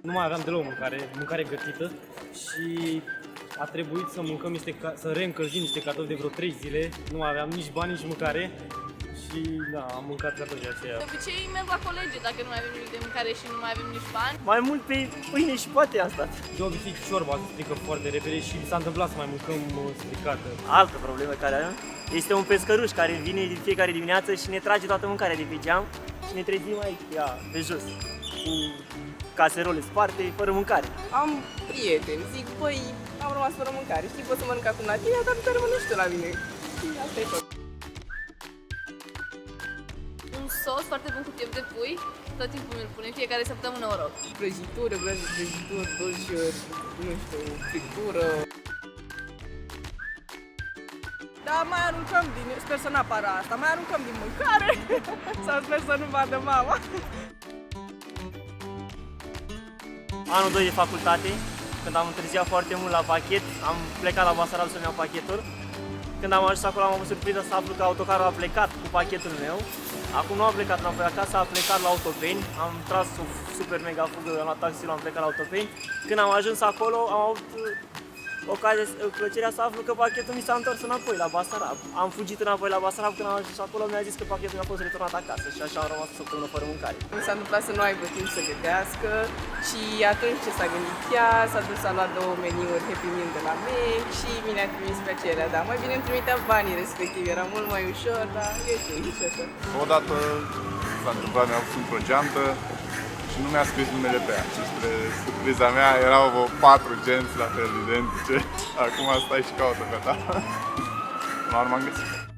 Nu mai aveam deloc mâncare gătită și a trebuit să mâncăm să reîncălzim niște cartofi de vreo 3 zile. Nu mai aveam nici bani, nici mâncare și da, am mâncat cartofii aceia. De obicei merg la colege dacă nu mai avem nimic de mâncare și nu mai avem nici bani. Mai mult pe pâine și poate am stat. De obicei ciorba se strică foarte repede și s-a întâmplat să mai mâncăm stricată. Altă problemă care avem este un pescăruș care vine din fiecare dimineață și ne trage toată mâncarea de pe geam și ne trezim aici, pe jos, cu caserole sparte, fără mâncare. Am prieteni, zic, băi, am rămas fără mâncare, știi, pot să mănânc acum la tine, dar nu te rămâne și tu la mine. Și asta e tot. Un sos foarte bun cu piept de pui, tot timpul mi-l punem fiecare săptămână, o rog. Prăjitură, dulciuri, nu știu, friptură. Da, mai aruncăm din, sper să nu apară asta, mai aruncăm din mâncare sau sper să nu vadă mama. Anul 2 de facultate, când am întârziat foarte mult la pachet, am plecat la Basarab să-mi iau pachetul. Când am ajuns acolo am avut surpriză să aflu că autocarul a plecat cu pachetul meu. Acum nu a plecat înapoi acasă, a plecat la Autopeni. Am tras o super mega fugă, am luat taxiul, am plecat la Autopeni. Când am ajuns acolo am avut plăcerea să aflu că pachetul mi s-a întors înapoi la Basarab. Am fugit înapoi la Basarab, când am ajuns acolo mi-a zis că pachetul mi-a fost returnat acasă și așa am rămas o săptămână fără mâncare. Mi s-a întâmplat să nu aibă timp să gătească și atunci ce s-a gândit ea, s-a dus, a luat 2 meniuri Happy Meal de la Mac și mi-a trimis pe acelea, dar mai bine îmi trimitea banii respectiv, era mult mai ușor, dar e ok și așa. Odată s-a întâmplat, mi-a pus într-o geantă și nu mi-a scris numele pe ea. Și spre surpriza mea erau vreo 4 genți la fel identice. Acum stai și caută pe ta. Până la urmă am găsit.